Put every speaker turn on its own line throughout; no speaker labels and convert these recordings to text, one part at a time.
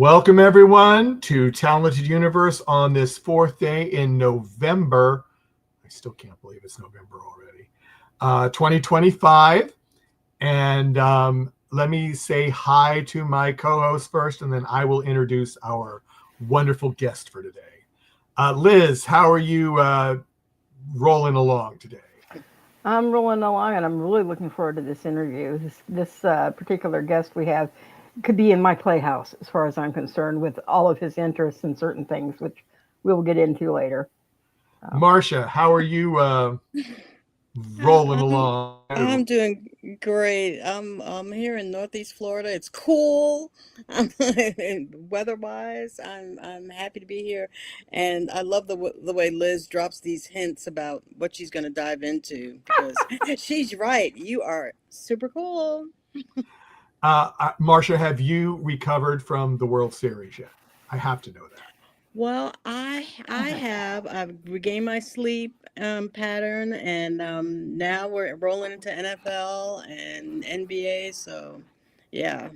Welcome, everyone, to Talented Universe on this fourth day in November. I still can't believe it's November already. 2025. And let me say hi to my co-host first, and then I will introduce our wonderful guest for today. Liz, how are you rolling along today?
I'm rolling along, and I'm really looking forward to this interview. This particular guest we have could be in my playhouse, as far as I'm concerned, with all of his interests in certain things, which we'll get into later.
Marcia, how are you rolling
I'm
along?
I'm doing great. I'm here in Northeast Florida. It's cool. Weather-wise, I'm happy to be here, and I love the way Liz drops these hints about what she's going to dive into because she's right. You are super cool.
Marcia, have you recovered from the World Series yet? I have to know that.
Well, I've regained my sleep pattern, and now we're rolling into NFL and NBA. So, yeah.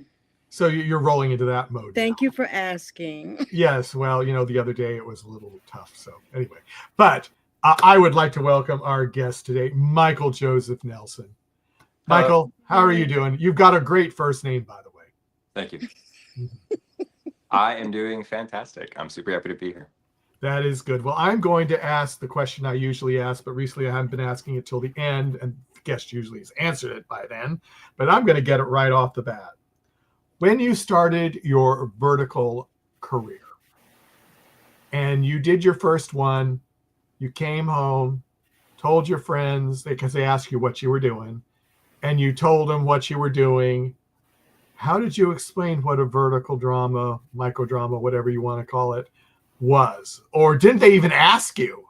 So you're rolling into that mode now.
Thank you for asking.
Yes, well, the other day it was a little tough. So anyway, but I would like to welcome our guest today, Michael Joseph Nelson. Michael, how are you doing? You've got a great first name, by the way.
Thank you. I am doing fantastic. I'm super happy to be here.
That is good. Well, I'm going to ask the question I usually ask, but recently I haven't been asking it till the end, and the guest usually has answered it by then. But I'm going to get it right off the bat. When you started your vertical career and you did your first one, you came home, told your friends, because they asked you what you were doing, and you told them what you were doing. How did you explain what a vertical drama, microdrama, whatever you want to call it, was? Or didn't they even ask you?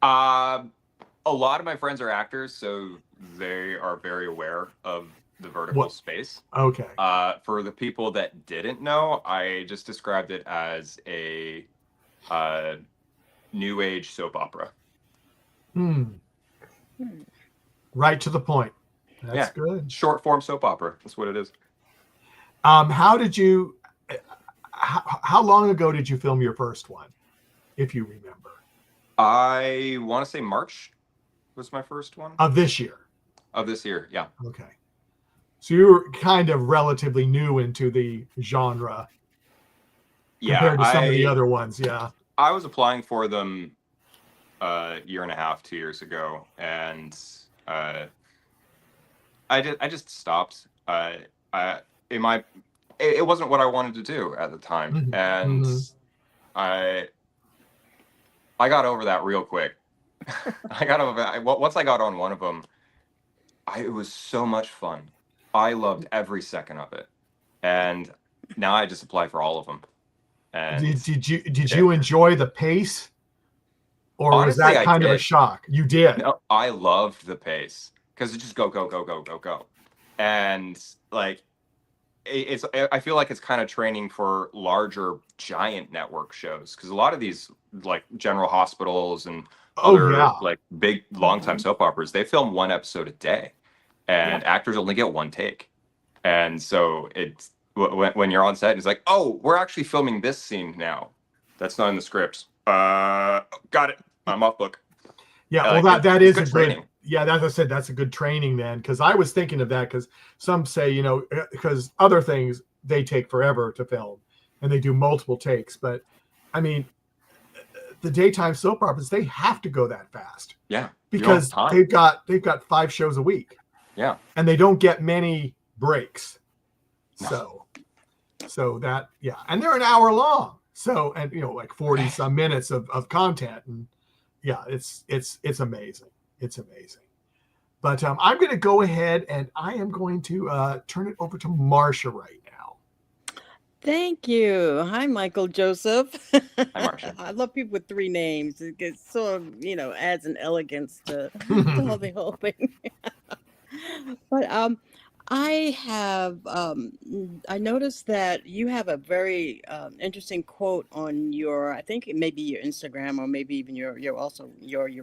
A lot of my friends are actors, so they are very aware of the vertical space.
Okay.
For the people that didn't know, I just described it as a new age soap opera.
Right to the point. That's good.
Short form soap opera. That's what it is.
How did you? How long ago did you film your first one, if you remember?
I want to say March was my first one.
Of this year.
Of this year, yeah.
Okay. So you were kind of relatively new into the genre compared to some of the other ones, yeah.
I was applying for them a year and a half, 2 years ago, and I just stopped. It wasn't what I wanted to do at the time, and I got over that real quick. I got over that. Once I got on one of them, it was so much fun. I loved every second of it, and now I just apply for all of them. And
did you enjoy the pace, or
honestly,
was that kind of a shock? You did.
No, I loved the pace because it just go, and like I feel like it's kind of training for larger giant network shows, because a lot of these like General Hospitals and other like big long-time soap operas, they film one episode a day, and actors only get one take. And so it's when you're on set, it's like, oh, we're actually filming this scene now. That's not in the script. Got it. I'm off book.
Yeah, well, that is good training. Yeah, as I said, that's a good training then, because I was thinking of that, because some say, because other things, they take forever to film, and they do multiple takes. But, I mean, the daytime soap operas, they have to go that fast.
Yeah.
Because they've got 5 shows a week.
Yeah.
And they don't get many breaks. So that, yeah. And they're an hour long. So, and, like 40 some minutes of content. And yeah, it's amazing. It's amazing. But I'm going to go ahead and I am going to turn it over to Marcia right now.
Thank you. Hi, Michael Joseph.
Hi, Marcia.
I love people with 3 names. It sort of, adds an elegance to the whole thing. But I have I noticed that you have a very interesting quote on your, I think it may be your Instagram, or maybe even your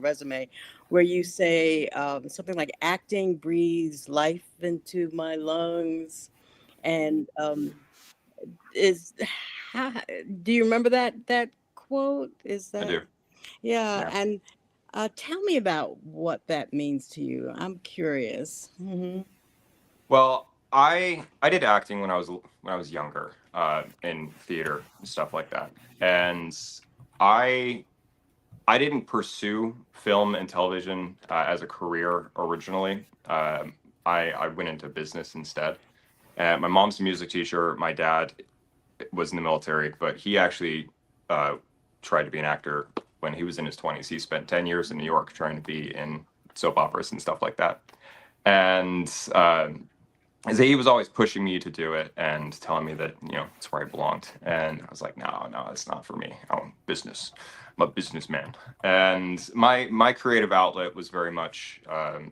resume, where you say something like, acting breathes life into my lungs. And is how, do you remember that quote? Is
I
that
do.
yeah?
Yeah.
And tell me about what that means to you. I'm curious.
Well, I did acting when I was younger, in theater and stuff like that, and I I didn't pursue film and television as a career originally. I went into business instead. My mom's a music teacher. My dad was in the military, but he actually uh, tried to be an actor when he was in his 20s. He spent 10 years in New York trying to be in soap operas and stuff like that. And he was always pushing me to do it and telling me that, it's where I belonged. And I was like, no, it's not for me. I'm business. I'm a businessman. And my creative outlet was very much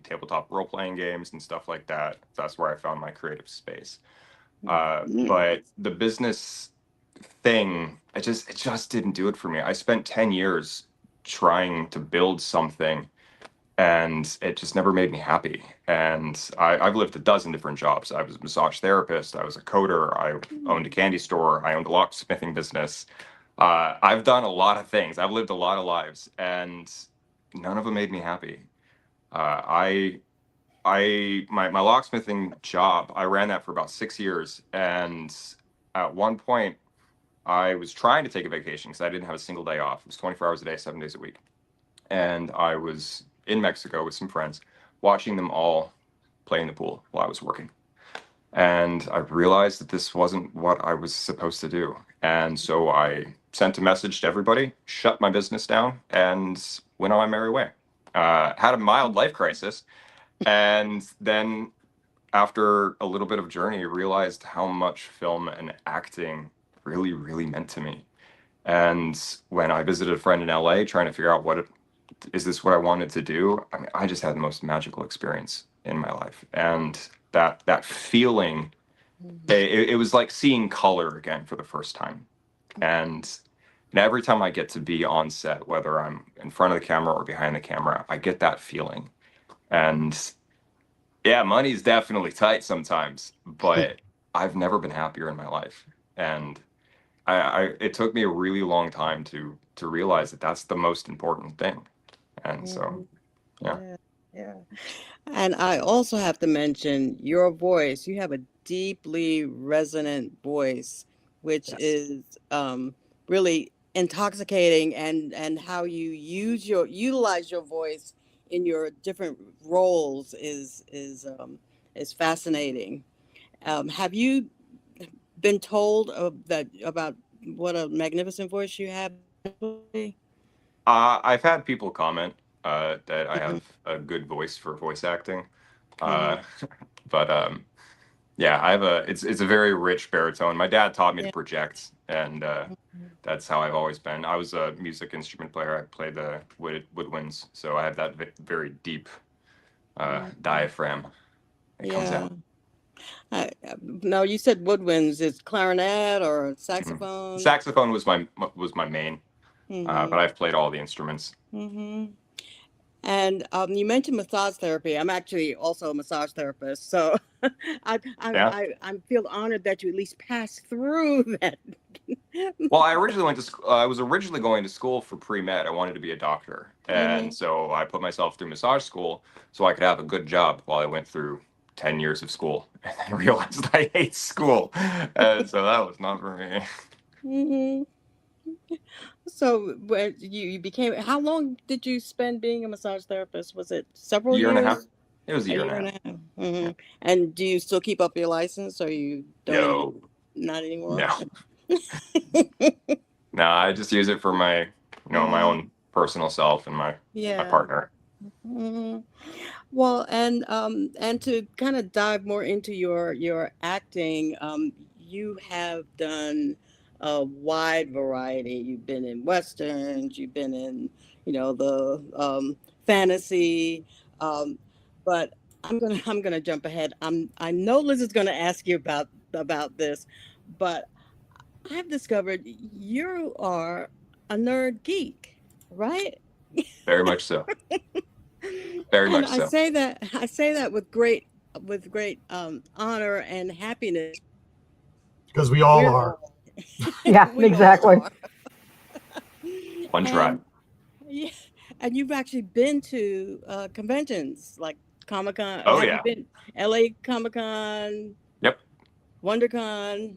tabletop role playing games and stuff like that. That's where I found my creative space. But the business thing, it just didn't do it for me. I spent 10 years trying to build something and it just never made me happy. And I've lived a dozen different jobs. I was a massage therapist. I was a coder. I owned a candy store. I owned a locksmithing business. I've done a lot of things. I've lived a lot of lives, and none of them made me happy. My locksmithing job, I ran that for about 6 years, and at one point, I was trying to take a vacation because I didn't have a single day off. It was 24 hours a day, 7 days a week. And I was in Mexico with some friends, watching them all play in the pool while I was working. And I realized that this wasn't what I was supposed to do. And so I sent a message to everybody, shut my business down, and went on my merry way. Had a mild life crisis. And then after a little bit of journey, realized how much film and acting really, really meant to me. And when I visited a friend in LA trying to figure out is this what I wanted to do? I mean, I just had the most magical experience in my life. And that feeling, it was like seeing color again for the first time. And every time I get to be on set, whether I'm in front of the camera or behind the camera, I get that feeling. And yeah, money's definitely tight sometimes, but I've never been happier in my life. And it took me a really long time to realize that that's the most important thing. And so, yeah.
Yeah. And I also have to mention your voice. You have a deeply resonant voice, which
Yes.
is really intoxicating, and how you utilize your voice in your different roles is fascinating. Have you been told about what a magnificent voice you have?
I've had people comment that I have a good voice for voice acting. Uh, but yeah, it's a very rich baritone. My dad taught me to
Yeah.
project, and that's how I've always been. I was a music instrument player. I played the woodwinds, so I have that very deep diaphragm that comes
Yeah.
out.
No, you said woodwinds. Is clarinet or
Mhm.
saxophone?
Saxophone was my main, but I've played all the instruments.
And you mentioned massage therapy. I'm actually also a massage therapist, so
Yeah.
I feel honored that you at least passed through that.
Well, I was originally going to school for pre-med. I wanted to be a doctor, and so I put myself through massage school so I could have a good job while I went through 10 years of school, and I realized I hate school, and so that was not for me.
hmm So when you became, how long did you spend being a massage therapist? Was it several
Year and a half.
years?
It was a
A
year and
year
a
and
half.
a half.
Yeah.
And do you still keep up your license, or you don't anymore?
No,
Not anymore.
no, no. I just use it for my own personal self and my
Yeah.
partner.
Mhm. Well, and to kind of dive more into your acting, you have done a wide variety. You've been in westerns, you've been in, the fantasy, um, but I'm gonna jump ahead. I know Liz is gonna ask you about this, but I've discovered you are a nerd geek, right?
Very much so. Very
And
much so.
I say that with great honor and happiness.
Go because we all
We're
are.
all-
Yeah,
we all
exactly.
are.
One try.
And yeah, and you've actually been to conventions like Comic Con.
Oh
Have you
yeah.
been LA Comic Con,
Yep.
WonderCon?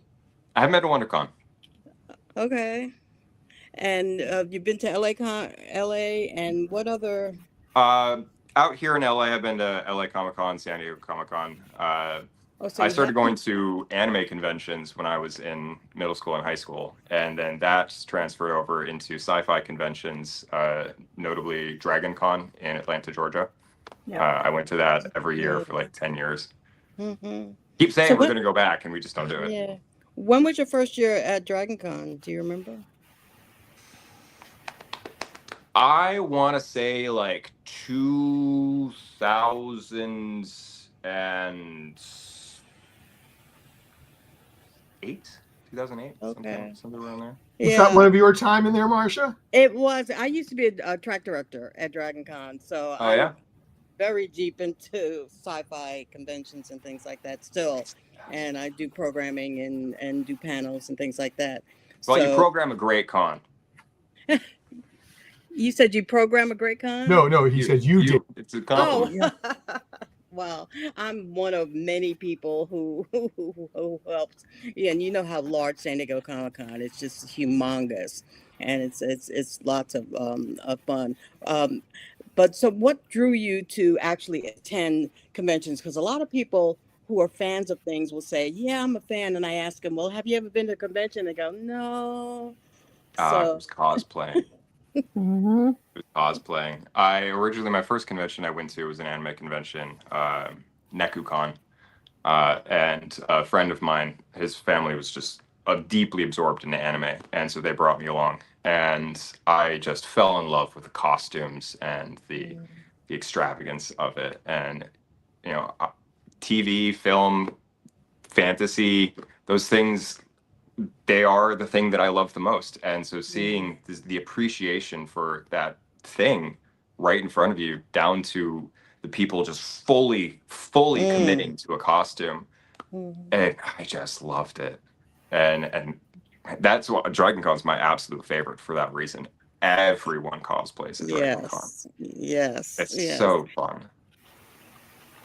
I haven't been to WonderCon.
Okay. And you've been to LA, and what other?
Out here in LA, I've been to LA Comic Con, San Diego Comic Con.
Oh, so
I
you
started
have.
going to anime conventions when I was in middle school and high school, and then that's transferred over into sci-fi conventions, notably Dragon Con in Atlanta, Georgia.
Yeah.
I went to that every year for like 10 years.
Hmm.
Keep saying
So
we're
what?
going to go back, and we just don't do it.
Yeah. When was your first year at Dragon Con? Do you remember?
I want to say like 2008, 2008,
Okay.
something around there.
Was that
Yeah,
one of your time in there, Marcia?
it was. I used to be a track director at Dragon Con, so
Oh yeah.
I'm very deep into sci-fi conventions and things like that still. And I do programming and do panels and things like that.
Well, you
So
program a great con.
you said you program a great con?
No, he said you did.
It's a
Oh,
compliment.
well, I'm one of many people who helped. Yeah, and you know how large San Diego Comic Con. It's just humongous, and it's lots of fun. Um, but so, what drew you to actually attend conventions? Because a lot of people who are fans of things will say, "Yeah, I'm a fan," and I ask them, "Well, have you ever been to a convention?" They go, "No."
It
So,
was cosplaying.
Hmm.
It was cosplaying. My first convention I went to was an anime convention, NekuCon. And a friend of mine, his family was just deeply absorbed in anime, and so they brought me along, and I just fell in love with the costumes and the extravagance of it, and you know, TV, film, fantasy, those things, they are the thing that I love the most, and so seeing the appreciation for that thing right in front of you, down to the people just fully
mm,
committing to a costume.
mm.
And I just loved it. And that's what Dragon Con is my absolute favorite for that reason. Everyone cosplays at Dragon Con.
Yes, yes,
It's
yes.
so fun.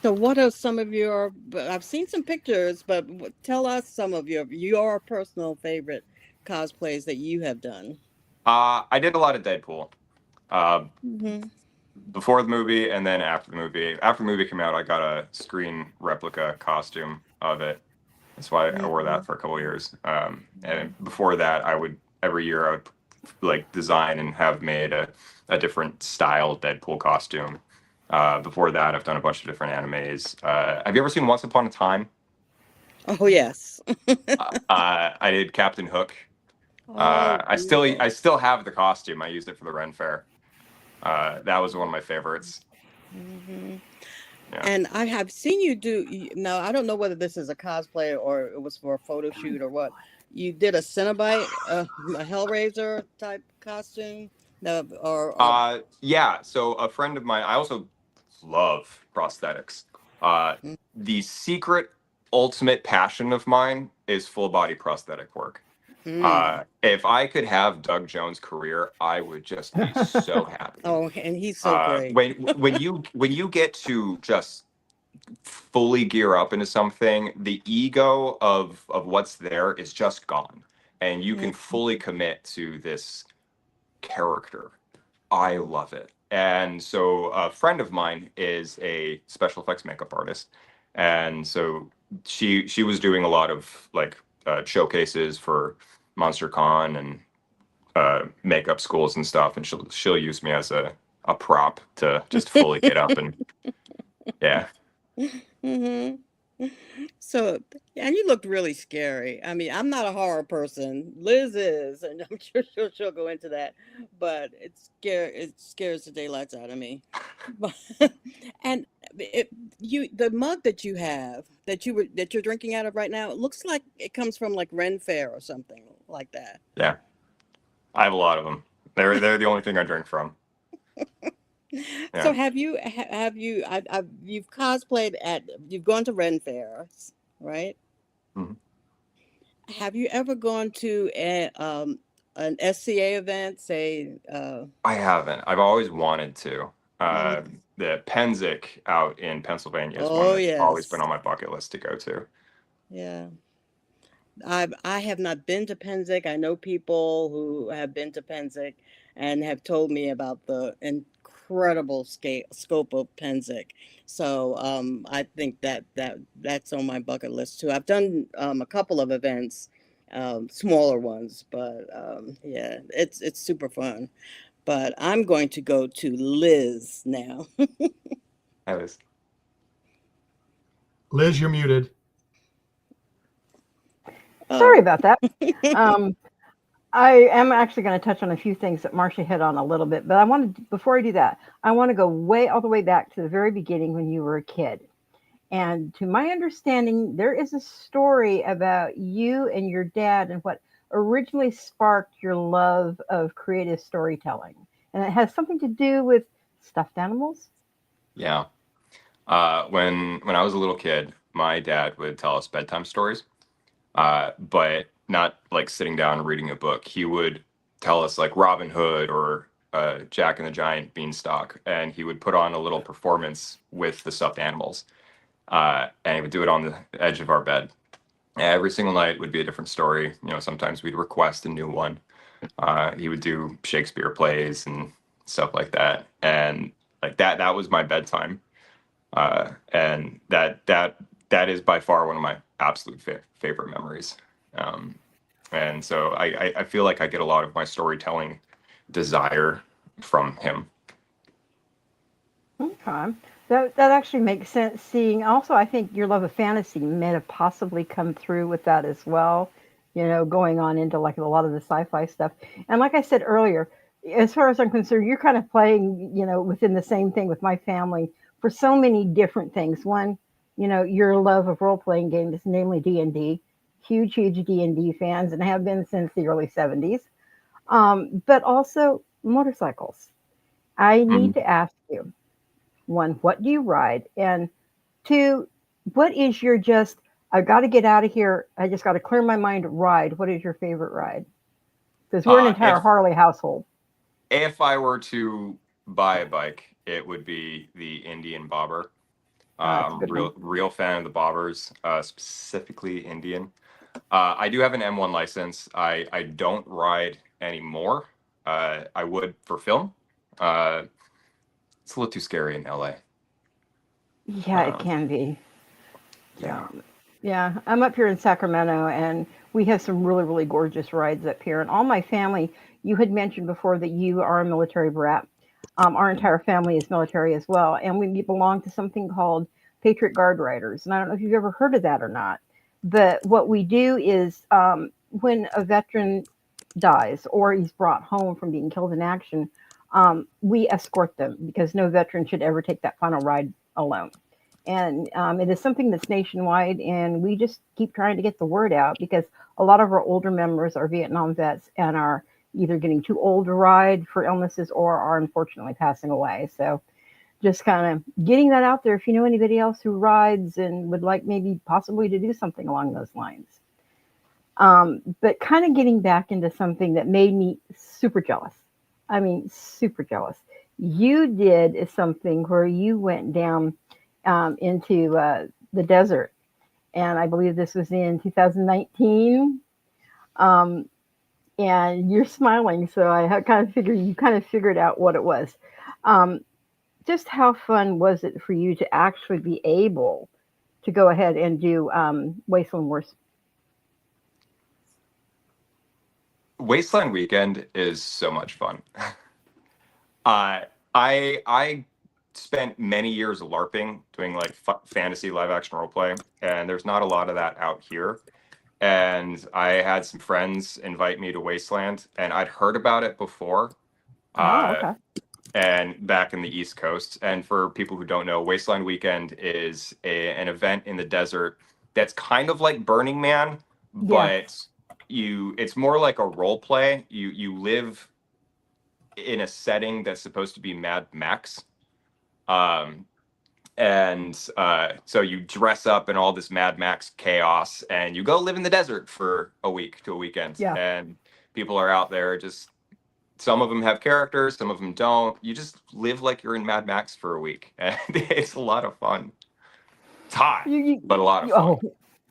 So, what are some of your? I've seen some pictures, but tell us some of your personal favorite cosplays that you have done.
I did a lot of Deadpool. Uh,
Hmm.
Before the movie and then after the movie. After the movie came out, I got a screen replica costume of it. That's why I wore that for a couple of years. And before that, every year I would like design and have made a different style Deadpool costume. Before that, I've done a bunch of different animes. Have you ever seen Once Upon a Time?
Oh yes.
I did Captain Hook.
Oh,
I
beautiful.
still have the costume. I used it for the Ren Fair. That was one of my favorites.
Hmm.
Yeah.
And I have seen you do. Now I don't know whether this is a cosplay or it was for a photo shoot or what. You did a Cenobite, a Hellraiser type costume. No, or
Yeah. So a friend of mine, I also love prosthetics.
mm,
The secret ultimate passion of mine is full body prosthetic work.
mm.
If I could have Doug Jones' career, I would just be so happy.
Oh, and he's so great.
When you get to just fully gear up into something, the ego of what's there is just gone, and you
Mm,
can fully commit to this character. I love it. And so a friend of mine is a special effects makeup artist, and so she was doing a lot of like showcases for Monster Con and makeup schools and stuff, and she'll use me as a prop to just fully get up and yeah.
hmm. So, and you looked really scary. I mean, I'm not a horror person. Liz is, and I'm sure she'll go into that. But it scares the daylights out of me. But and the mug that you have that you're drinking out of right now, it looks like it comes from like Ren Fair or something like that.
Yeah, I have a lot of them. They're the only thing I drink from.
So
Yeah.
you've cosplayed you've gone to Ren Fairs, right?
Mhm.
Have you ever gone to an SCA event? Say,
I haven't. I've always wanted to.
mm,
The Penzic out in Pennsylvania is one
oh
that's always been
yes,
on my bucket list to go to.
yeah. I have not been to Penzic. I know people who have been to Penzic and have told me about the incredible scope of Penzic. So I think that's on my bucket list too. I've done a couple of events, smaller ones, but yeah, it's super fun. But I'm going to go to Liz now.
I was,
Liz, you're muted.
Sorry
Oh.
about that. Um, I am actually going to touch on a few things that Marcia hit on a little bit, but before I do that, I want to go all the way back to the very beginning when you were a kid. And to my understanding, there is a story about you and your dad and what originally sparked your love of creative storytelling. And it has something to do with stuffed animals.
yeah. When I was a little kid, my dad would tell us bedtime stories, but not like sitting down and reading a book. He would tell us like Robin Hood or Jack and the Giant Beanstalk, and he would put on a little performance with the stuffed animals, and he would do it on the edge of our bed. Every single night would be a different story. You know, sometimes we'd request a new one. He would do Shakespeare plays and stuff like that, and like that was my bedtime. And that is by far one of my absolute favorite memories. Um, and so I feel like I get a lot of my storytelling desire from him.
Okay. That actually makes sense. Seeing also, I think your love of fantasy may have possibly come through with that as well. Going on into like a lot of the sci-fi stuff. And like I said earlier, as far as I'm concerned, you're kind of playing, within the same thing with my family for so many different things. One, your love of role-playing games, namely D&D. Huge, huge D&D fans, and have been since the early '70s. But also motorcycles. I need
Mhm.
to ask you, one, what do you ride? And two, what is your just, I got to get out of here. I just got to clear my mind ride. What is your favorite ride? Because we're an entire
If
Harley household.
I were to buy a bike, it would be the Indian Bobber.
That's a
I'm a
good one.
real fan of the Bobbers, specifically Indian. I do have an M1 license. I don't ride anymore. I would for film. Uh, it's a little too scary in LA.
Yeah, it
Um,
can be.
yeah.
So, yeah, I'm up here in Sacramento, and we have some really, really gorgeous rides up here. And all my family, you had mentioned before that you are a military brat. Our entire family is military as well, and we belong to something called Patriot Guard Riders. And I don't know if you've ever heard of that or not. But what we do is when a veteran dies or he's brought home from being killed in action, we escort them because no veteran should ever take that final ride alone. And it is something that's nationwide, and we just keep trying to get the word out because a lot of our older members are Vietnam vets and are either getting too old to ride for illnesses or are unfortunately passing away. So just kind of getting that out there if you know anybody else who rides and would like maybe possibly to do something along those lines. But kind of getting back into something that made me super jealous. I mean, super jealous. You did something where you went down into the desert, and I believe this was in 2019. Um, and you're smiling, so I kind of figured you kind of figured out what it was. Um, just how fun was it for you to actually be able to go ahead and do Wasteland Wars?
Wasteland Weekend is so much fun. I spent many years LARPing, doing like fantasy live action role play, and there's not a lot of that out here. And I had some friends invite me to Wasteland, and I'd heard about it before,
Oh,
uh,
okay.
and back in the East Coast. And for people who don't know, Wasteland Weekend is an event in the desert that's kind of like Burning Man,
Yeah.
but it's more like a role play. You live in a setting that's supposed to be Mad Max. Um, And so you dress up in all this Mad Max chaos, and you go live in the desert for a week to a weekend.
Yeah.
And people are out there just. Some of them have characters, some of them don't. You just live like you're in Mad Max for a week, and it's a lot of fun. It's hot, but a lot of fun.
Oh,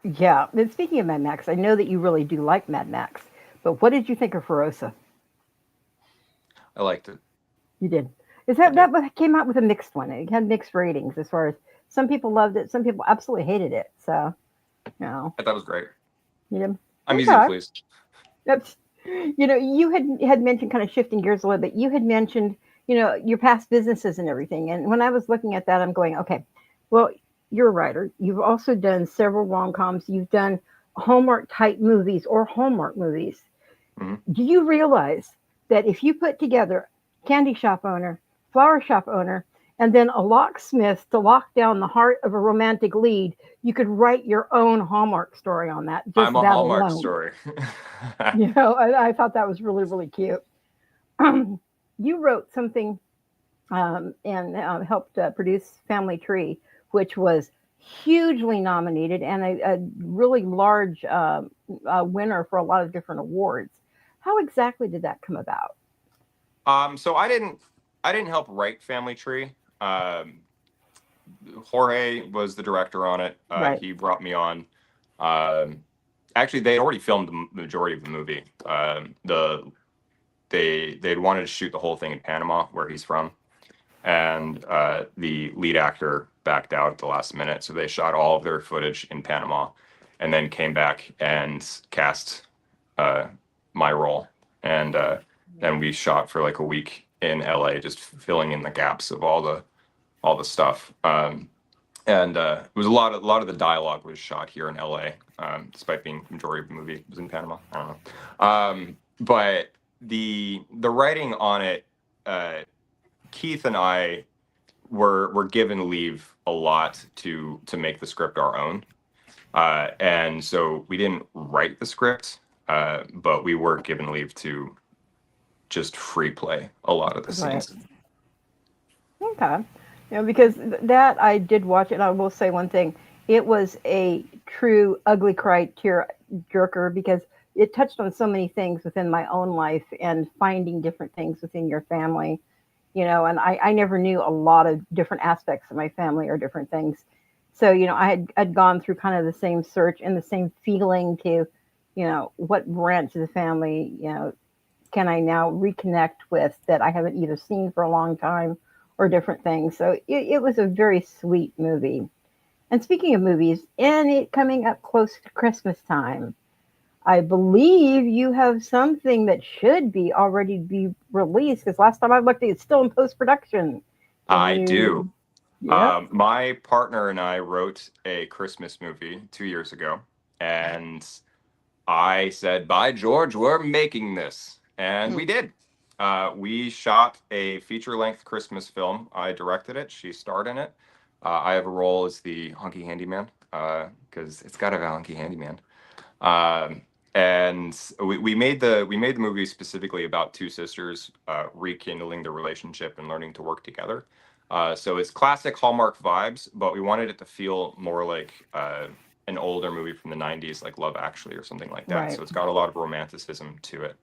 yeah. And speaking of Mad Max, I know that you really do like Mad Max, but what did you think of Ferosa?
I liked it.
You did. Is
I
that came out with a mixed one? It had mixed ratings as far as some people loved it, some people absolutely hated it. So,
I thought it was great.
you know,
I'm easily pleased.
that's you had mentioned, kind of shifting gears a little bit. You had mentioned, your past businesses and everything. And when I was looking at that, I'm going, okay, well, you're a writer. You've also done several rom-coms. You've done Hallmark type movies or Hallmark movies.
Mm-hmm.
Do you realize that if you put together candy shop owner, flower shop owner, and then a locksmith to lock down the heart of a romantic lead, you could write your own Hallmark story on that? Just
I'm a
that
Hallmark
alone.
story.
I thought that was really, really cute. You wrote something and helped produce Family Tree, which was hugely nominated and a really large winner for a lot of different awards. How exactly did that come about?
So I didn't help write Family Tree. Jorge was the director on it.
Right.
He brought me on. Actually, they had already filmed the majority of the movie. They'd wanted to shoot the whole thing in Panama, where he's from, and the lead actor backed out at the last minute, so they shot all of their footage in Panama, and then came back and cast my role, and then we shot for like a week in LA, just filling in the gaps of all the stuff. And it was a lot of the dialogue was shot here in LA, despite being the majority of the movie was in Panama. I don't know. But the writing on it, Keith and I were given leave a lot to make the script our own. And so we didn't write the script, but we were given leave to just free play a lot of the scenes.
Okay. Because that I did watch it. And I will say one thing. It was a true ugly cry tear jerker because it touched on so many things within my own life and finding different things within your family, and I never knew a lot of different aspects of my family or different things. So, I'd gone through kind of the same search and the same feeling to, what branch of the family, can I now reconnect with that I haven't either seen for a long time or different things. So it was a very sweet movie. And speaking of movies, and it coming up close to Christmas time, I believe you have something that should be already be released, because last time I looked, it's still in post-production.
I do.
Yep.
My partner and I wrote a Christmas movie 2 years ago, and I said, by George, we're making this. And we did. We shot a feature-length Christmas film. I directed it. She starred in it. I have a role as the hunky handyman, because it's got to have a hunky handyman. And we made the movie specifically about two sisters rekindling their relationship and learning to work together. So it's classic Hallmark vibes, but we wanted it to feel more like an older movie from the 90s, like Love Actually or something like that.
Right.
So it's got a lot of romanticism to it.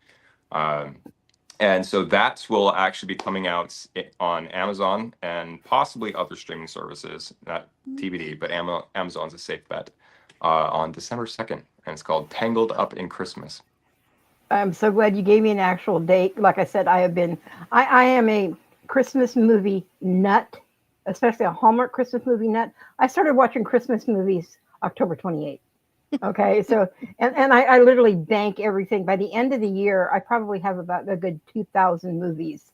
And so that will actually be coming out on Amazon and possibly other streaming services, not TBD, but Amazon's a safe bet, on December 2nd. And it's called Tangled Up in Christmas.
I'm so glad you gave me an actual date. Like I said, I am a Christmas movie nut, especially a Hallmark Christmas movie nut. I started watching Christmas movies October 28th. Okay, so and I literally bank everything. By the end of the year, I probably have about a good 2,000 movies.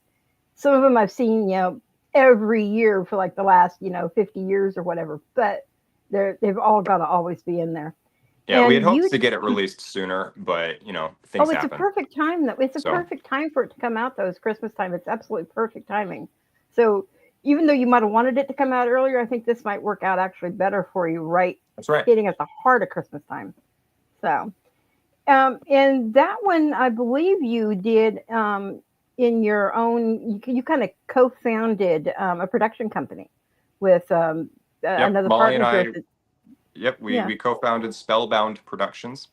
Some of them I've seen, every year for like the last, 50 years or whatever. But they've all got to always be in there.
Yeah,
And
we had hopes to get it released sooner, but things happen.
It's a perfect time though. It's a perfect time for it to come out though. It's Christmas time. It's absolutely perfect timing. So even though you might have wanted it to come out earlier, I think this might work out actually better for you, right?
That's right.
Hitting at the heart of Christmas time. So, and that one, I believe you did in your own, you kind of co-founded a production company with
Yep,
another
Molly and
partnership.
I. Yep,
Yeah.
we co-founded Spellbound Productions.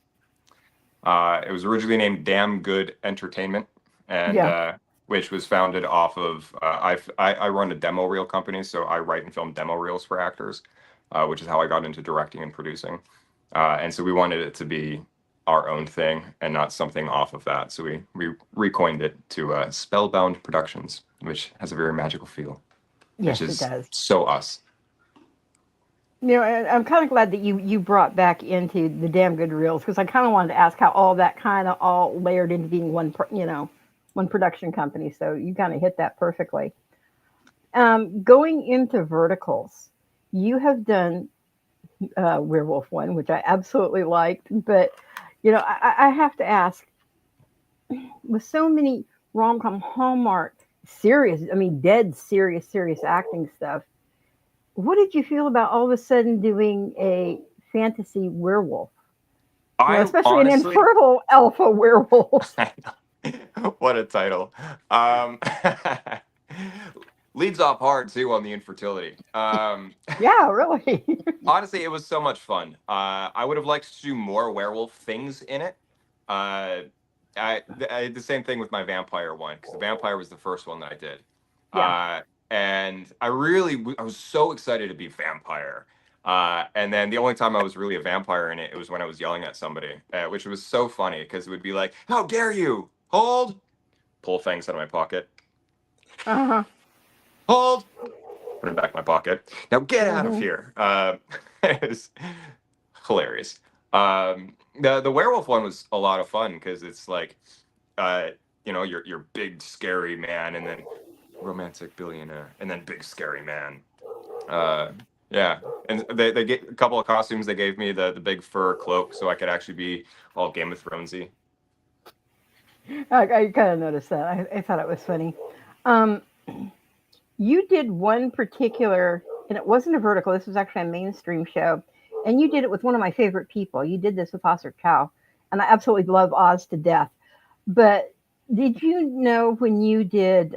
It was originally named Damn Good Entertainment, and
Yeah.
which was founded off of I run a demo reel company, so I write and film demo reels for actors, which is how I got into directing and producing. And so we wanted it to be our own thing and not something off of that. So we recoined it to Spellbound Productions, which has a very magical feel, which
Yes, it
is
does.
so us.
I'm kind of glad that you brought back into the damn good reels, because I kind of wanted to ask how all that kind of all layered into being one production company. So you kind of hit that perfectly. Going into verticals, you have done Werewolf one, which I absolutely liked, but I have to ask, with so many rom-com Hallmark serious, I mean dead serious acting stuff, what did you feel about all of a sudden doing a fantasy werewolf?
I
Especially an
honestly,
infertile alpha werewolf.
what a title. Um, leads off hard too on the infertility.
Yeah, really.
Honestly, it was so much fun. I would have liked to do more werewolf things in it. Uh, I did the same thing with my vampire one, because the vampire was the first one that I did.
Yeah.
And I was so excited to be vampire. And then the only time I was really a vampire in it, it was when I was yelling at somebody, which was so funny because it would be like, "How dare you! Hold!" Pull things out of my pocket.
Uh-huh.
Hold! Put it back in my pocket. Now get out of
Hmm.
here. It was hilarious. The werewolf one was a lot of fun because it's like, your big scary man, and then romantic billionaire, and then big scary man. Uh, yeah, and they get a couple of costumes. They gave me the big fur cloak so I could actually be all Game of Thronesy.
I kind of noticed that. I thought it was funny. Um, you did one particular, and it wasn't a vertical. This was actually a mainstream show, and you did it with one of my favorite people. You did this with Oscar Chow, and I absolutely love Oz to death. But did you know when you did,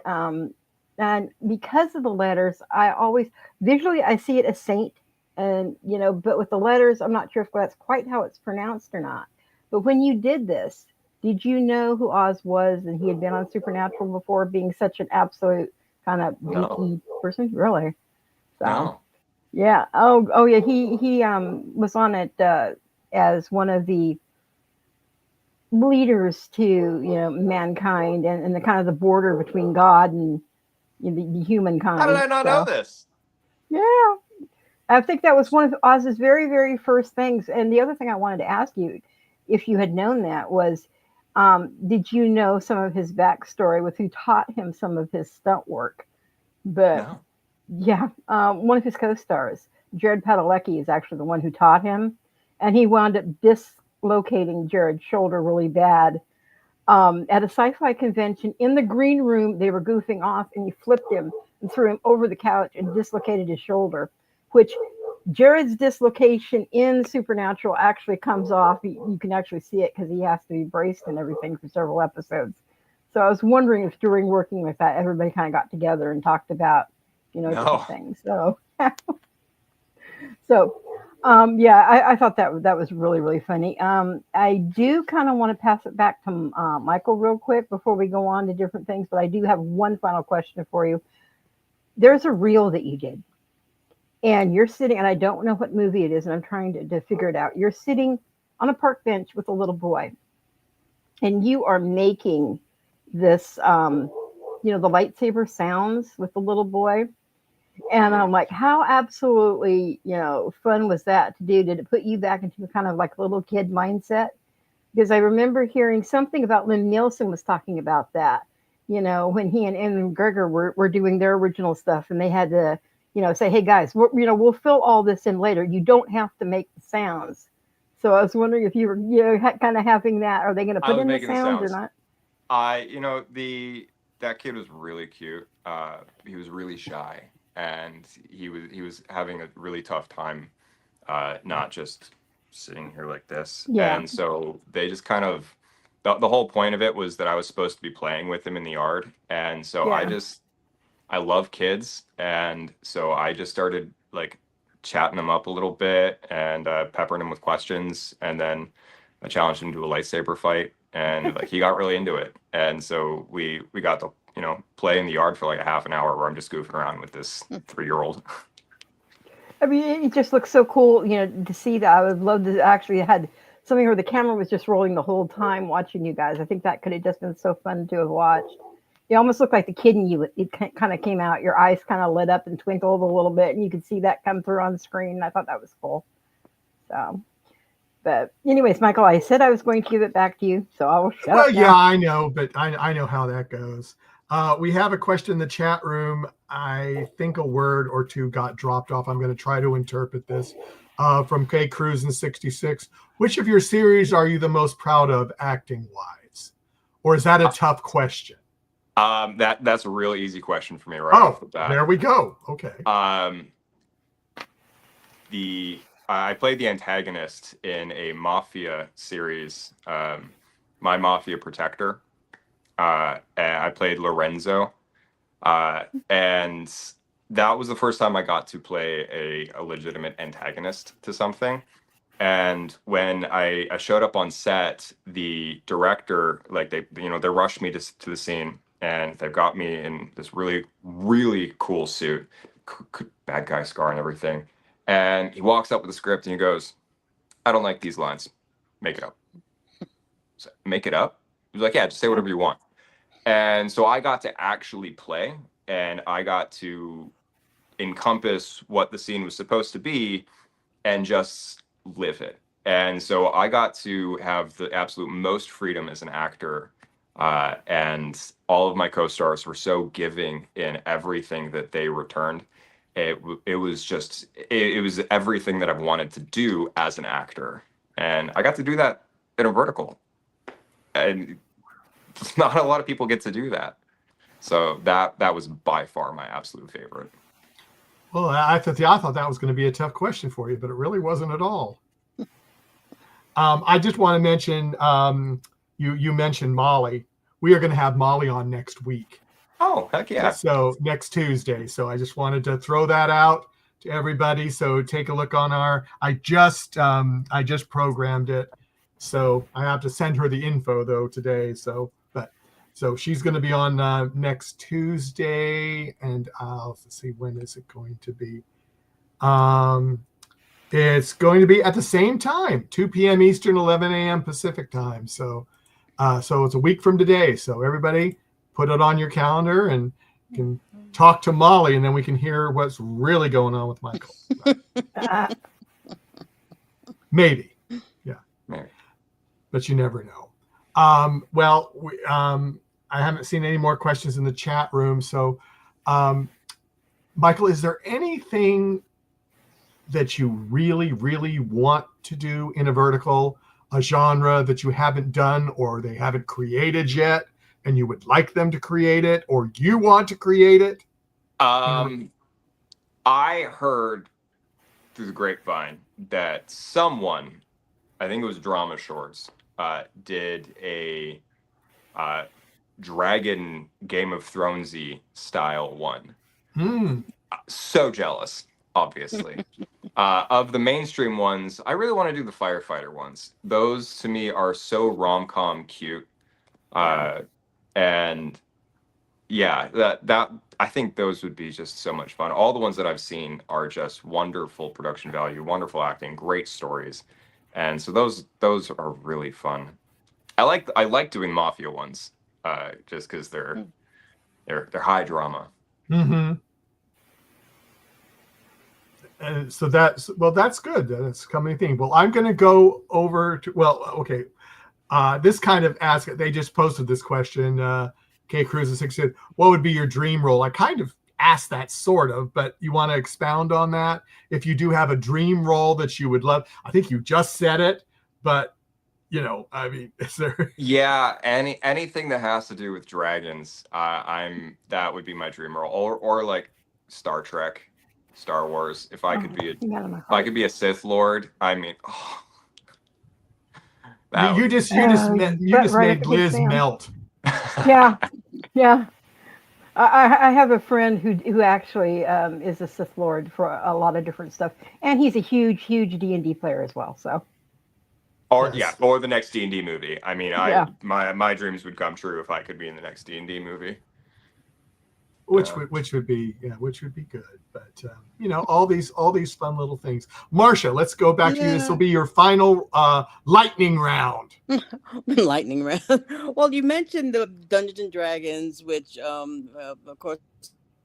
and because of the letters, I always visually I see it as Saint, and but with the letters, I'm not sure if that's quite how it's pronounced or not. But when you did this, did you know who Oz was, and he had been on Supernatural before, being such an absolute kind of
No,
geeky person? Really? So
no.
yeah. Oh yeah. He was on it as one of the leaders to mankind, and the kind of the border between God and the
How did
humankind.
I not know
So
this?
yeah, I think that was one of Oz's very first things. And the other thing I wanted to ask you, if you had known that, was did you know some of his backstory with who taught him some of his stunt work? But
No.
yeah, one of his co-stars, Jared Padalecki, is actually the one who taught him, and he wound up dislocating Jared's shoulder really bad at a sci-fi convention. In the green room, they were goofing off, and he flipped him and threw him over the couch and dislocated his shoulder, which Jared's dislocation in Supernatural actually comes off. You can actually see it because he has to be braced and everything for several episodes. So I was wondering if during working with that, everybody kind of got together and talked about, different
No.
things. So yeah, I thought that was really funny. I do kind of want to pass it back to Michael real quick before we go on to different things, but I do have one final question for you. There's a reel that you did, and you're sitting, and I don't know what movie it is, and I'm trying to figure it out. You're sitting on a park bench with a little boy, and you are making this, the lightsaber sounds with the little boy. And I'm like, how absolutely, fun was that to do? Did it put you back into kind of like a little kid mindset? Because I remember hearing something about Lynn Nielsen was talking about that, when he and Evan Gregor were doing their original stuff, and they had to, say, hey guys, we'll fill all this in later. You don't have to make the sounds. So I was wondering if you were, kind of having that. Are they going to
I
put
was
in the
making the
sounds or
sounds.
not?
That kid was really cute. He was really shy, and he was having a really tough time, not just sitting here like this.
Yeah.
And so they just kind of the whole point of it was that I was supposed to be playing with him in the yard, and so
Yeah.
I love kids, and so I just started like chatting him up a little bit and peppering him with questions, and then I challenged him to a lightsaber fight, and like he got really into it. And so we got to play in the yard for like a half an hour where I'm just goofing around with this 3-year-old.
I mean, it just looks so cool, to see that. I would love to actually had something where the camera was just rolling the whole time watching you guys. I think that could have just been so fun to have watched. You almost looked like the kid in you. It kind of came out. Your eyes kind of lit up and twinkled a little bit, and you could see that come through on the screen. I thought that was cool. So, but anyways, Michael, I said I was going to give it back to you, so I will shut up now.
Yeah, I know, but I know how that goes. We have a question in the chat room. I think a word or two got dropped off. I'm going to try to interpret this. From K Cruz in 66. Which of your series are you the most proud of acting wise? Or is that a tough question?
That's a real easy question for me off the bat.
There we go. Okay.
I played the antagonist in a Mafia series, My Mafia Protector. And I played Lorenzo. And that was the first time I got to play a legitimate antagonist to something. And when I showed up on set, the director, like they rushed me to the scene, and they've got me in this really, really cool suit, bad guy scar and everything. And he walks up with the script and he goes, "I don't like these lines. Make it up." So, make it up? He was like, "Yeah, just say whatever you want." And so I got to actually play, and I got to encompass what the scene was supposed to be and just live it. And so I got to have the absolute most freedom as an actor. And all of my co-stars were so giving in everything that they returned. It was everything that I've wanted to do as an actor. And I got to do that in a vertical. And not a lot of people get to do that. So that was by far my absolute favorite.
Well, I thought that was going to be a tough question for you, but it really wasn't at all. I just want to mention, you mentioned Molly. We are going to have Molly on next week.
Oh, heck yeah.
So next Tuesday. So I just wanted to throw that out to everybody. So take a look on I just programmed it. So I have to send her the info though today. So she's going to be on next Tuesday, and I'll see, when is it going to be? It's going to be at the same time, 2 p.m. Eastern, 11 a.m. Pacific time. So it's a week from today. So everybody put it on your calendar and can talk to Molly, and then we can hear what's really going on with Michael. Maybe. Yeah.
Maybe.
But you never know. I haven't seen any more questions in the chat room. So, Michael, is there anything that you really, really want to do in a vertical, a genre that you haven't done or they haven't created yet, and you would like them to create it, or you want to create it?
I heard through the grapevine that someone, I think it was Drama Shorts, did a Dragon Game of Thronesy style one. So jealous, obviously. Of the mainstream ones, I really want to do the firefighter ones. Those to me are so rom-com cute. And yeah, that I think those would be just so much fun. All the ones that I've seen are just wonderful production value, wonderful acting, great stories. And so those are really fun. I like doing mafia ones. Just because they're high drama.
Mm-hmm. And so that's good. That's a coming thing. Well, I'm going to go over to okay. This kind of they just posted this question. K Cruz is 6. What would be your dream role? I kind of asked that sort of, but you want to expound on that? If you do have a dream role that you would love, I think you just said it, but. I mean, is there?
Yeah, anything that has to do with dragons, that would be my dream role, or like Star Trek, Star Wars. If I could be a Sith Lord, I mean,
you just made Liz melt.
Yeah. I have a friend who actually is a Sith Lord for a lot of different stuff, and he's a huge D&D player as well. So
Or yeah,
Yes.
or the next D&D movie. I mean,
yeah,
my dreams would come true if I could be in the next D&D movie.
which
Yeah.
would be good. But all these fun little things. Marcia, let's go back to you. This will be your final lightning round.
Lightning round. Well, you mentioned the Dungeons and Dragons, which, of course,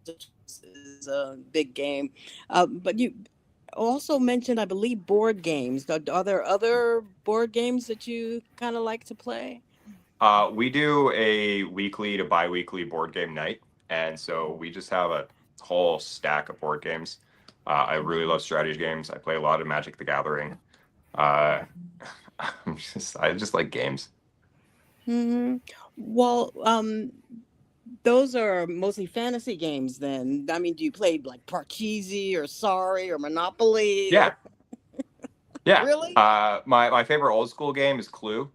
is a big game. But you also mentioned, I believe, board games. Are there other board games that you kind of like to play?
We do a weekly to bi-weekly board game night, and so we just have a whole stack of board games. I really love strategy games. I play a lot of Magic the Gathering. Uh, I just like games.
Hmm. Well, those are mostly fantasy games then. I mean, do you play like Parcheesi or Sorry or Monopoly?
Yeah, yeah.
Really?
My favorite old school game is Clue.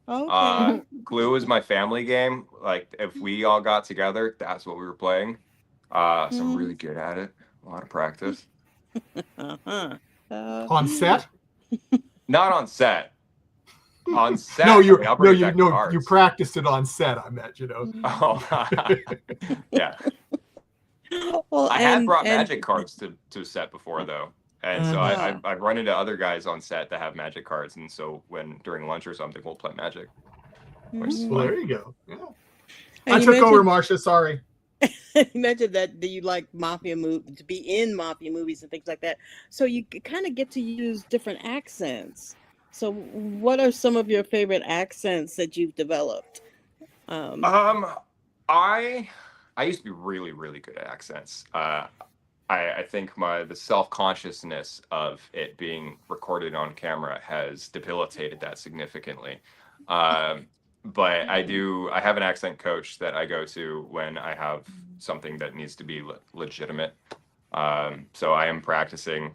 Okay.
Clue is my family game. Like if we all got together, that's what we were playing. So I'm really good at it. A lot of practice.
Uh-huh.
On set?
Not on set. On set,
No, you
I'll bring back
you
cards.
practiced it on set. I meant,
Oh, yeah.
Well,
I had brought magic cards to set before though, and so
Uh-huh.
I've run into other guys on set that have magic cards, and so when during lunch or something, we'll play magic. Which is
Mhm.
well,
fun.
there you go. Yeah.
And
I
you
took over,
mentioned,
Marcia. Sorry.
you mentioned that you like mafia to be in mafia movies and things like that. So you kind of get to use different accents. So what are some of your favorite accents that you've developed?
Um, I I used to be really good at accents. I think the self-consciousness of it being recorded on camera has debilitated that significantly. Um, but I have an accent coach that I go to when I have something that needs to be legitimate. So I am practicing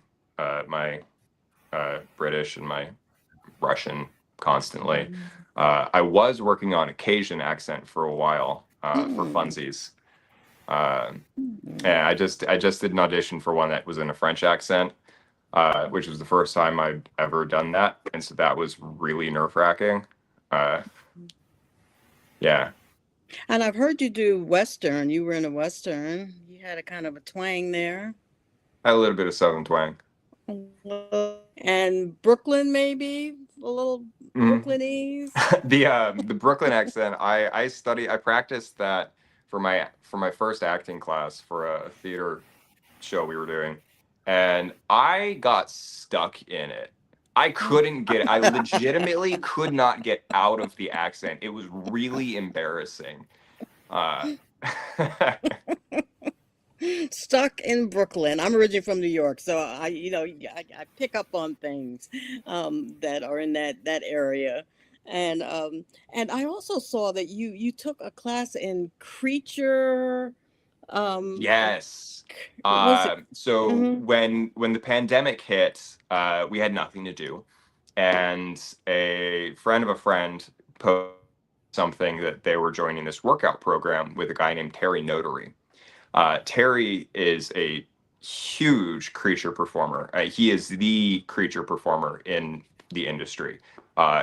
my British and my Russian constantly. I was working on a Cajun accent for a while for funsies. And I just did an audition for one that was in a French accent, which was the first time I'd ever done that, and so that was really nerve-wracking. Uh, yeah,
And I've heard you do Western. You were in a Western. You had a kind of a twang there.
I had a little bit of Southern twang.
And Brooklyn, maybe a little
Mhm.
Brooklynese.
The Brooklyn accent. I practiced that for my first acting class for a theater show we were doing, and I got stuck in it. I couldn't get it. I legitimately could not get out of the accent. It was really embarrassing. Uh,
Stuck in Brooklyn. I'm originally from New York, so I pick up on things that are in that area, and I also saw that you took a class in creature. I
yes.
was it?
So
Hmm.
when the pandemic hit, we had nothing to do, and a friend of a friend posted something that they were joining this workout program with a guy named Terry Notary. Terry is a huge creature performer. He is the creature performer in the industry.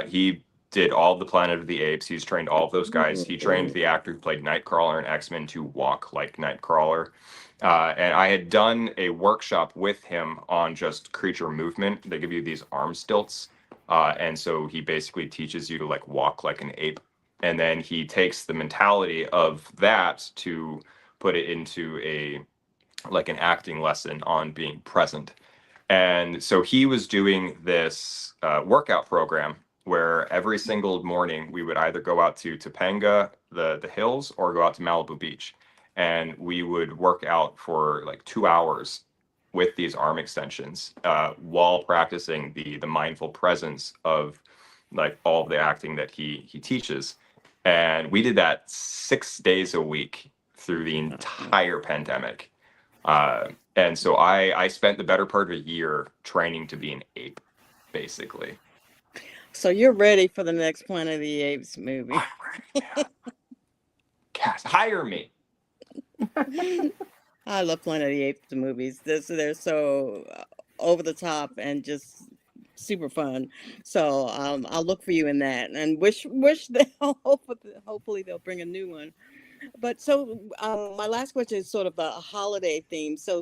He did all the Planet of the Apes. He's trained all of those guys. He trained the actor who played Nightcrawler in X-Men to walk like Nightcrawler. And I had done a workshop with him on just creature movement. They give you these arm stilts. And so he basically teaches you to like walk like an ape. And then he takes the mentality of that to put it into an acting lesson on being present. And so he was doing this workout program where every single morning we would either go out to Topanga, the hills, or go out to Malibu Beach. And we would work out for like 2 hours with these arm extensions while practicing the mindful presence of like all of the acting that he teaches. And we did that 6 days a week through the entire pandemic. And so I spent the better part of a year training to be an ape, basically.
So you're ready for the next Planet of the Apes movie.
Cast, hire me.
I love Planet of the Apes movies. They're so over the top and just super fun. So I'll look for you in that, and wish they'll hopefully they'll bring a new one. But so my last question is sort of a holiday theme. So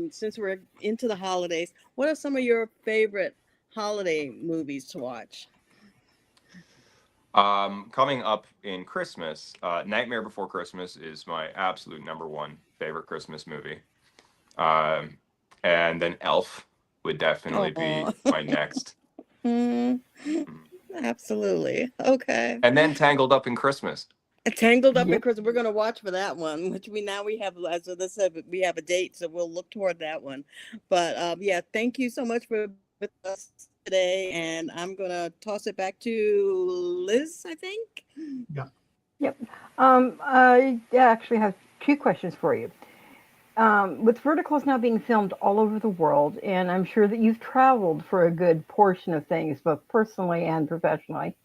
since we're into the holidays, what are some of your favorite holiday movies to watch?
Coming up in Christmas, Nightmare Before Christmas is my absolute number one favorite Christmas movie. Um, and then Elf would definitely be
Oh,
my next.
absolutely. Okay.
And then Tangled Up in Christmas.
Tangled Up in
Yep.
Christmas. We're going to watch for that one, which we have, as I said, we have a date, so we'll look toward that one. But yeah, thank you so much for with us today, and I'm going to toss it back to Liz, I think.
Yeah.
Yep. I actually have two questions for you. With verticals now being filmed all over the world, and I'm sure that you've traveled for a good portion of things, both personally and professionally.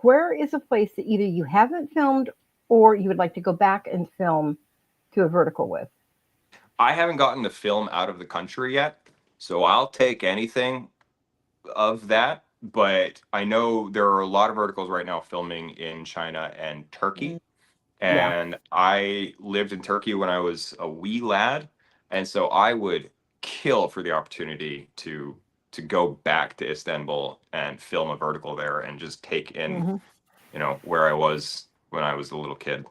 Where is a place that either you haven't filmed or you would like to go back and film to a vertical with?
I haven't gotten to film out of the country yet, so I'll take anything of that. But I know there are a lot of verticals right now filming in China and Turkey.
Yeah.
And I lived in Turkey when I was a wee lad, and so I would kill for the opportunity to go back to Istanbul and film a vertical there and just take in, where I was when I was a little kid.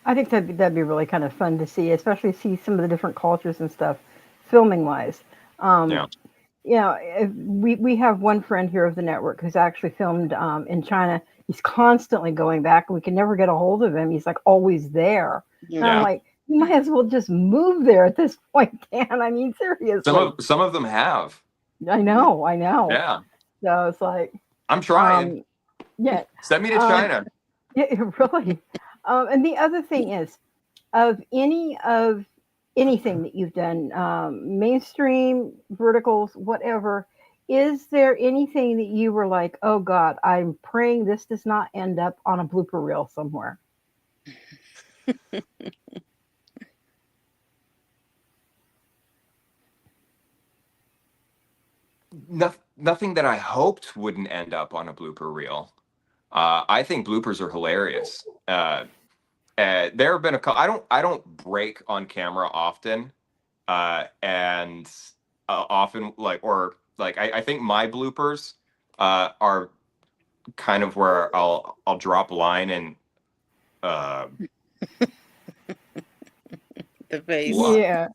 I think that'd be really kind of fun to see, especially see some of the different cultures and stuff, filming wise.
Yeah.
We have one friend here of the network who's actually filmed in China. He's constantly going back, and we can never get a hold of him. He's like always there. And I'm
Yeah.
like, you might as well just move there at this point, Dan. I mean, seriously.
Some of them have.
I know.
Yeah.
So it's like,
I'm trying.
yeah,
Send me to China.
yeah, really. And the other thing is, of anything that you've done, mainstream, verticals, whatever, is there anything that you were like, oh God, I'm praying this does not end up on a blooper reel somewhere?
Nothing that I hoped wouldn't end up on a blooper reel. I think bloopers are hilarious. There have been I don't break on camera often, and often I think my bloopers are kind of where I'll drop a line and
The face.
Yeah.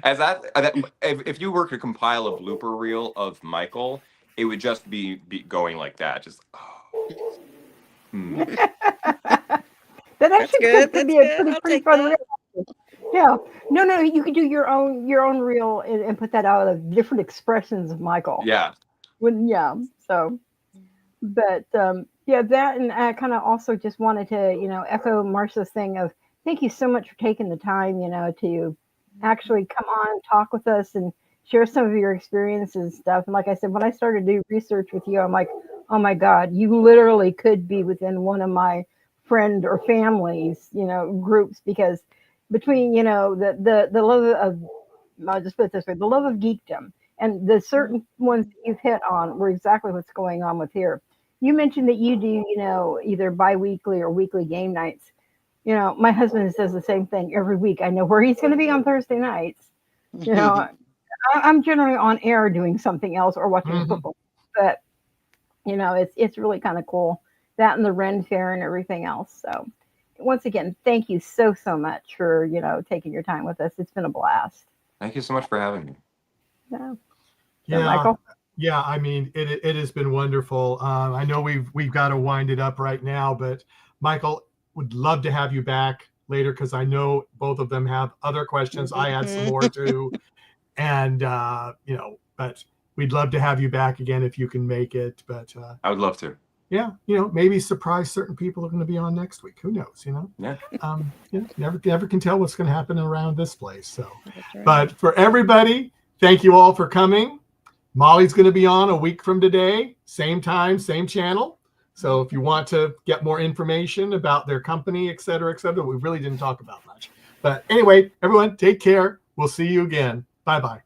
as if you were to compile a blooper reel of Michael, it would just be going like that, just
That actually
good,
could be
that's
a
good. I'll
pretty
take
fun
that.
reel. Yeah. No, you could do your own reel and put that out of different expressions of Michael.
yeah.
So, but yeah, that, and I kind of also just wanted to, echo Marcia's thing of thank you so much for taking the time, to actually come on, talk with us, and share some of your experiences and stuff. And like I said, when I started to do research with you, I'm like, oh my God, you literally could be within one of my friend or families, groups, because between, the love of, I'll just put it this way, the love of geekdom and the certain ones that you've hit on were exactly what's going on with here. You mentioned that you do, either bi-weekly or weekly game nights. My husband does the same thing every week. I know where he's going to be on Thursday nights. I'm generally on air doing something else or watching football, but it's really kind of cool, that and the Ren Fair and everything else. So once again, thank you so much for taking your time with us. It's been a blast.
Thank you so much for having me.
Yeah.
Yeah,
So, Michael?
Yeah, I mean, it has been wonderful. I know we've got to wind it up right now, but Michael, would love to have you back later because I know both of them have other questions. I had some more too, and but we'd love to have you back again if you can make it. But
I would love to.
Yeah, maybe surprise certain people are going to be on next week. Who knows?
Yeah.
Never can tell what's going to happen around this place. So,
Right.
But for everybody, thank you all for coming. Molly's going to be on a week from today, same time, same channel. So if you want to get more information about their company, et cetera, we really didn't talk about much. But anyway, everyone, take care. We'll see you again. Bye-bye.